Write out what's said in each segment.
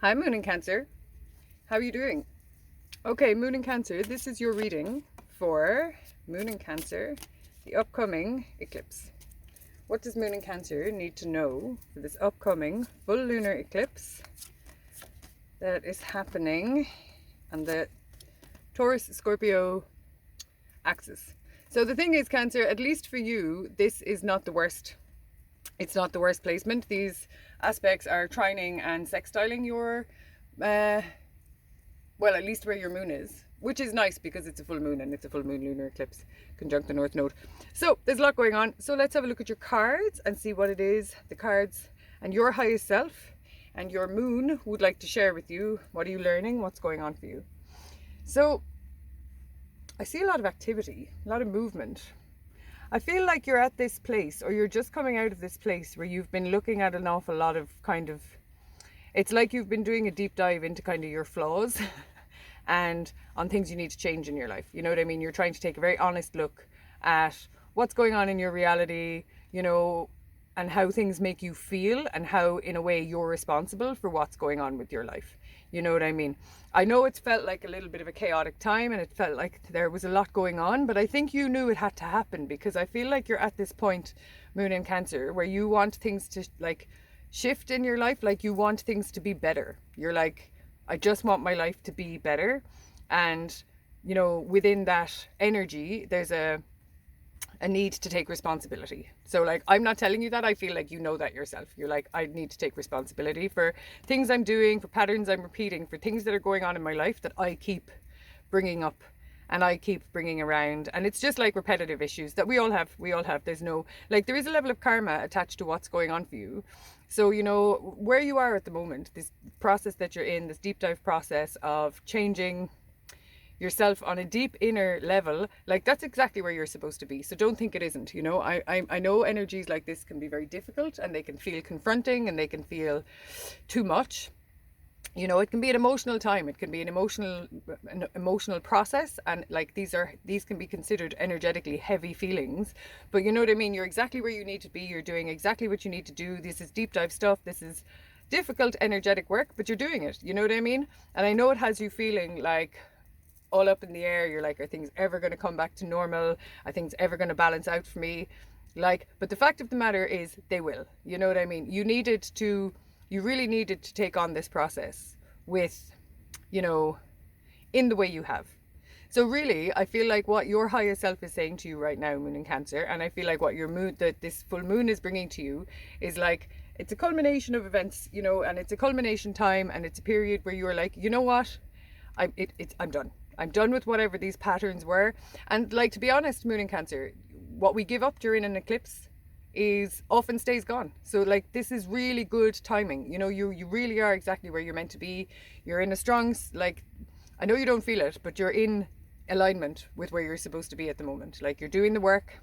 Hi, Moon in Cancer. How are you doing? Okay, Moon in Cancer, this is your reading for Moon in Cancer, the upcoming eclipse. What does Moon in Cancer need to know for this upcoming full lunar eclipse that is happening on the Taurus-Scorpio axis? So the thing is, Cancer, at least for you, this is not the worst. It's not the worst placement. These aspects are trining and sextiling your well, at least where your moon is, which is nice because it's a full moon and it's a full moon lunar eclipse conjunct the North Node. So there's a lot going on. So let's have a look at your cards and see what it is, the cards and your highest self and your moon would like to share with you. What are you learning? What's going on for you? So I see a lot of activity, a lot of movement. I feel like you're at this place, or you're just coming out of this place where you've been looking at an awful lot of it's like you've been doing a deep dive into kind of your flaws and on things you need to change in your life. You know what I mean? You're trying to take a very honest look at what's going on in your reality, and how things make you feel and how, in a way, you're responsible for what's going on with your life. You know what I mean? I know it's felt like a little bit of a chaotic time and it felt like there was a lot going on, but I think you knew it had to happen because I feel like you're at this point, Moon in Cancer, where you want things to shift in your life. Like you want things to be better. You're like, I just want my life to be better. And, within that energy, there's a need to take responsibility. So I'm not telling you that. I feel like you know that yourself. You're like, I need to take responsibility for things I'm doing, for patterns I'm repeating, for things that are going on in my life that I keep bringing up and I keep bringing around. And it's just like repetitive issues that we all have. There's no, there is a level of karma attached to what's going on for you. So, where you are at the moment, this process that you're in, this deep dive process of changing yourself on a deep inner level, that's exactly where you're supposed to be. So don't think it isn't. I know energies like this can be very difficult and they can feel confronting and they can feel too much. It can be an emotional time. It can be an emotional process, and these can be considered energetically heavy feelings. But you know what I mean? You're exactly where you need to be. You're doing exactly what you need to do. This is deep dive stuff. This is difficult energetic work, but you're doing it. You know what I mean? And I know it has you feeling all up in the air. You're like, are things ever going to come back to normal? Are things ever going to balance out for me? But the fact of the matter is they will. You know what I mean? You really needed to take on this process with, in the way you have. So really, I feel like what your higher self is saying to you right now, Moon in Cancer, and I feel like what your moon, that this full moon is bringing to you is it's a culmination of events, and it's a culmination time, and it's a period where you're like, you know what? I'm done. I'm done with whatever these patterns were. And to be honest, Moon in Cancer, what we give up during an eclipse is often stays gone. So this is really good timing. You really are exactly where you're meant to be. You're in a strong, I know you don't feel it, but you're in alignment with where you're supposed to be at the moment. You're doing the work,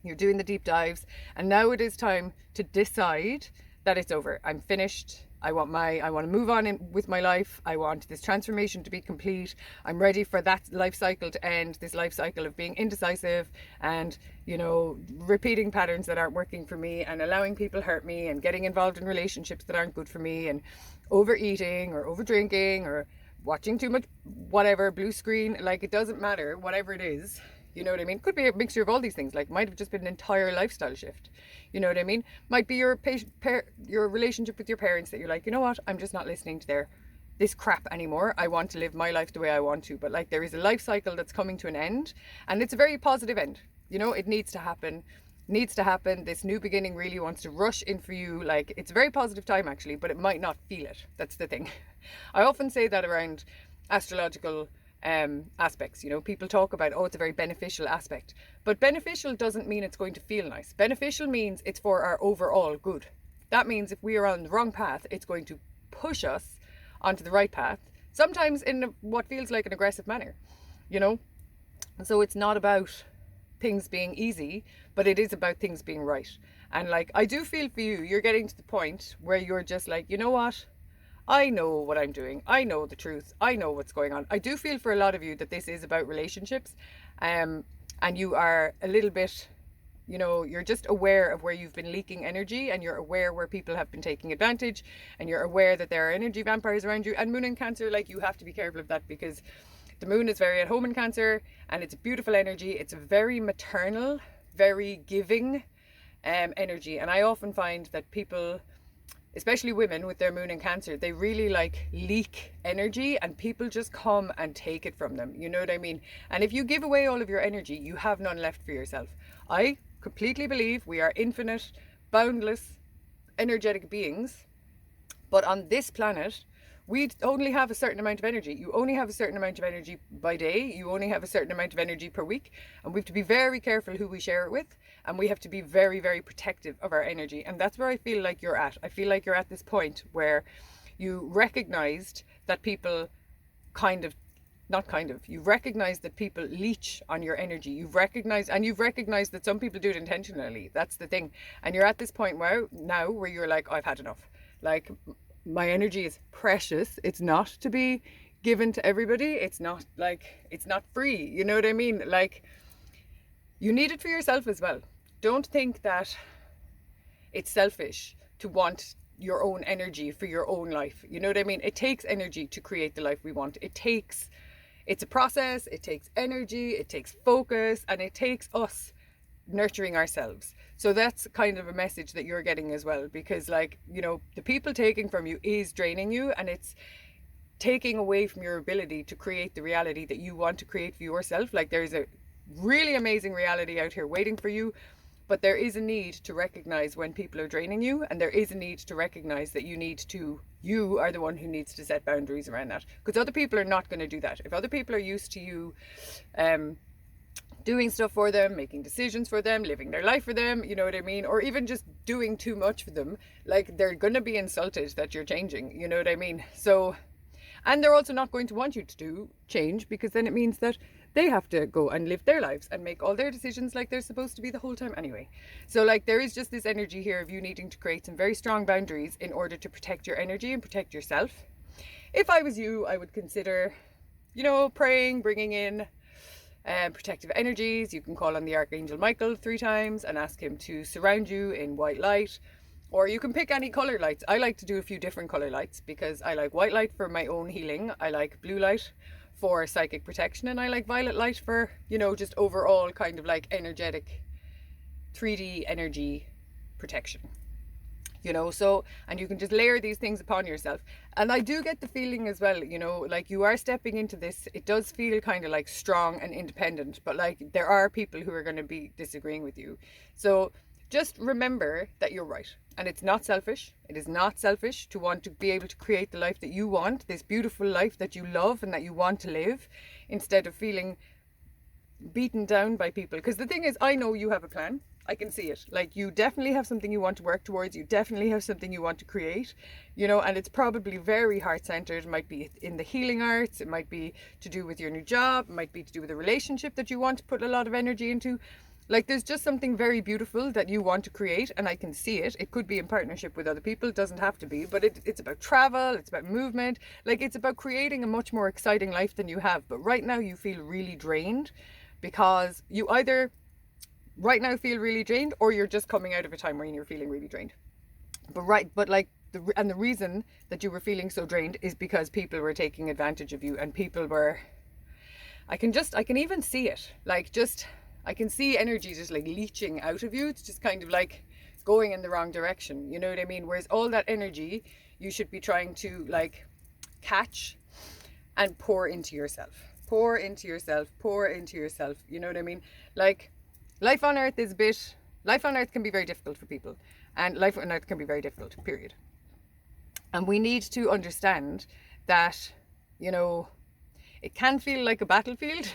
you're doing the deep dives, and now it is time to decide that it's over. I'm finished. I want to move on with my life. I want this transformation to be complete. I'm ready for that life cycle to end, this life cycle of being indecisive and, repeating patterns that aren't working for me and allowing people hurt me and getting involved in relationships that aren't good for me and overeating or overdrinking or watching too much, whatever, blue screen. It doesn't matter, whatever it is. You know what I mean? Could be a mixture of all these things. Might have just been an entire lifestyle shift. You know what I mean? Might be your relationship with your parents that you're like, you know what? I'm just not listening to this crap anymore. I want to live my life the way I want to. But there is a life cycle that's coming to an end, and it's a very positive end. It needs to happen. This new beginning really wants to rush in for you. It's a very positive time actually, but it might not feel it. That's the thing. I often say that around astrological aspects. People talk about, it's a very beneficial aspect, but beneficial doesn't mean it's going to feel nice. Beneficial means it's for our overall good. That means if we are on the wrong path, it's going to push us onto the right path, sometimes in what feels like an aggressive manner. So it's not about things being easy, but it is about things being right. And I do feel for you, you're getting to the point where you're just you know what? I know what I'm doing. I know the truth. I know what's going on. I do feel for a lot of you that this is about relationships, and you are a little bit you know, you're just aware of where you've been leaking energy, and you're aware where people have been taking advantage, and you're aware that there are energy vampires around you. And Moon in Cancer, like, you have to be careful of that, because the moon is very at home in Cancer, and it's a beautiful energy. It's a very maternal, very giving energy. And I often find that people, especially women with their moon in Cancer, they really like leak energy, and people just come and take it from them. You know what I mean? And if you give away all of your energy, you have none left for yourself. I completely believe we are infinite, boundless, energetic beings. But on this planet, we only have a certain amount of energy. You only have a certain amount of energy by day. You only have a certain amount of energy per week. And we have to be very careful who we share it with. And we have to be very, very protective of our energy. And that's where I feel like you're at. I feel like you're at this point where you recognized that people you recognize that people leech on your energy. You've recognized that some people do it intentionally. That's the thing. And you're at this point now where you're like, I've had enough. Like, my energy is precious. It's not to be given to everybody. It's not free. You know what I mean? Like, you need it for yourself as well. Don't think that it's selfish to want your own energy for your own life. You know what I mean? It takes energy to create the life we want. It's a process. It takes energy. It takes focus, and it takes us nurturing ourselves. So that's kind of a message that you're getting as well, because, like, you know, the people taking from you is draining you, and it's taking away from your ability to create the reality that you want to create for yourself. Like, there's a really amazing reality out here waiting for you, but there is a need to recognize when people are draining you, and there is a need to recognize that you are the one who needs to set boundaries around that, because other people are not going to do that. If other people are used to you doing stuff for them, making decisions for them, living their life for them, you know what I mean? Or even just doing too much for them, like, they're going to be insulted that you're changing, you know what I mean? So, and they're also not going to want you to do change, because then it means that they have to go and live their lives and make all their decisions like they're supposed to be the whole time anyway. So, like, there is just this energy here of you needing to create some very strong boundaries in order to protect your energy and protect yourself. If I was you, I would consider, you know, praying, bringing in protective energies. You can call on the Archangel Michael 3 times and ask him to surround you in white light, or you can pick any color lights. I like to do a few different color lights, because I like white light for my own healing, I like blue light for psychic protection, and I like violet light for, you know, just overall kind of like energetic 3D energy protection. You know, so, and you can just layer these things upon yourself. And I do get the feeling as well, you know, like, you are stepping into this, it does feel kind of like strong and independent, but like, there are people who are going to be disagreeing with you. So just remember that you're right, and it's not selfish. It is not selfish to want to be able to create the life that you want, this beautiful life that you love and that you want to live, instead of feeling beaten down by people. Because the thing is, I know you have a plan. I can see it. Like, you definitely have something you want to work towards. You definitely have something you want to create, you know, and it's probably very heart-centered. It might be in the healing arts. It might be to do with your new job. It might be to do with a relationship that you want to put a lot of energy into. Like, there's just something very beautiful that you want to create, and I can see it. It could be in partnership with other people. It doesn't have to be, but it's about travel. It's about movement. Like, it's about creating a much more exciting life than you have. But right now you feel really drained, because you either right now feel really drained, or you're just coming out of a time when you're feeling really drained. But like, the reason that you were feeling so drained is because people were taking advantage of you, and people were, I can even see it. Like, just, I can see energy just like leaching out of you. It's just kind of like going in the wrong direction. You know what I mean? Whereas all that energy you should be trying to like catch and pour into yourself. Pour into yourself. Pour into yourself. You know what I mean? Like, life on earth can be very difficult for people, and life on earth can be very difficult, period. And we need to understand that, you know, it can feel like a battlefield,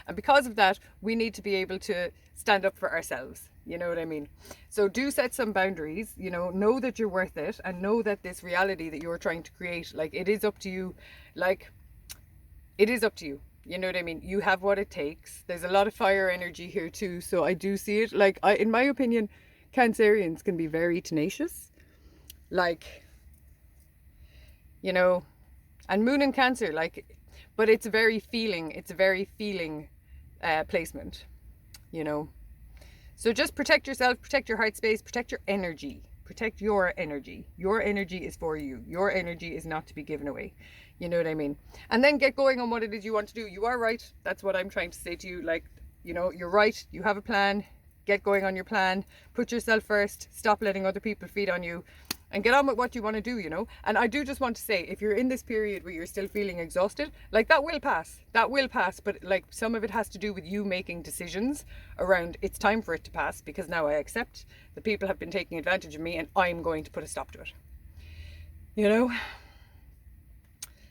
and because of that, we need to be able to stand up for ourselves. You know what I mean? So do set some boundaries, you know that you're worth it, and know that this reality that you're trying to create, like, it is up to you. Like, it is up to you. You know what I mean? You have what it takes. There's a lot of fire energy here too. So I do see it. Like, in my opinion, Cancerians can be very tenacious. Like, you know, and Moon in Cancer, like, but it's a very feeling placement, you know. So just protect yourself, protect your heart space, protect your energy. Protect your energy. Your energy is for you. Your energy is not to be given away. You know what I mean? And then get going on what it is you want to do. You are right. That's what I'm trying to say to you. Like, you know, you're right. You have a plan. Get going on your plan. Put yourself first. Stop letting other people feed on you. And get on with what you want to do, you know. And I do just want to say, if you're in this period where you're still feeling exhausted, like, that will pass. That will pass. But like, some of it has to do with you making decisions around, it's time for it to pass, because now I accept that people have been taking advantage of me and I'm going to put a stop to it. You know?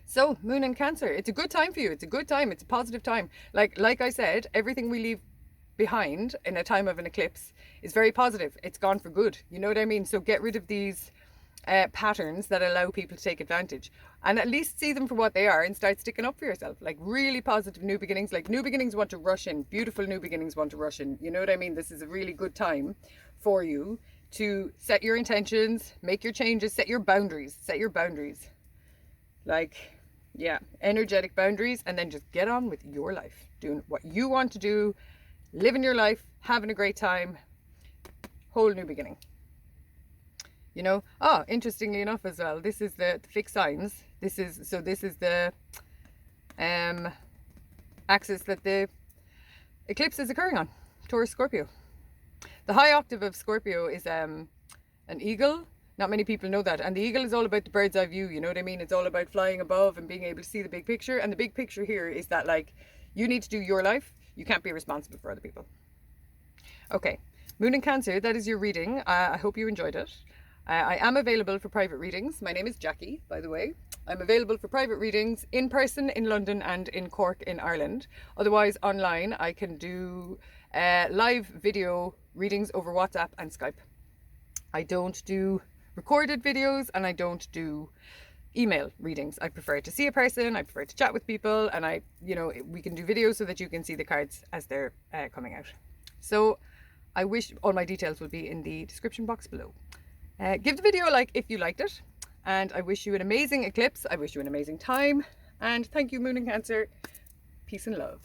So, Moon in Cancer, it's a good time for you. It's a good time. It's a positive time. Like I said, everything we leave behind in a time of an eclipse is very positive. It's gone for good. You know what I mean? So get rid of these patterns that allow people to take advantage, and at least see them for what they are and start sticking up for yourself. Like, really positive new beginnings. Like, new beginnings want to rush in. Beautiful new beginnings want to rush in. You know what I mean? This is a really good time for you to set your intentions, make your changes, set your boundaries. Set your boundaries. Like, yeah, energetic boundaries, and then just get on with your life, doing what you want to do, living your life, having a great time. Whole new beginning. You know, interestingly enough as well, this is the fixed signs. This is the axis that the eclipse is occurring on, Taurus, Scorpio. The high octave of Scorpio is an eagle. Not many people know that. And the eagle is all about the bird's eye view, you know what I mean? It's all about flying above and being able to see the big picture. And the big picture here is that, like, you need to do your life. You can't be responsible for other people. Okay, Moon in Cancer, that is your reading. I hope you enjoyed it. I am available for private readings. My name is Jackie, by the way. I'm available for private readings in person in London and in Cork in Ireland. Otherwise, online, I can do live video readings over WhatsApp and Skype. I don't do recorded videos, and I don't do email readings. I prefer to see a person, I prefer to chat with people, and we can do videos so that you can see the cards as they're coming out. So I wish all my details will be in the description box below. Give the video a like if you liked it, and I wish you an amazing eclipse. I wish you an amazing time, and thank you, Moon in Cancer. Peace and love.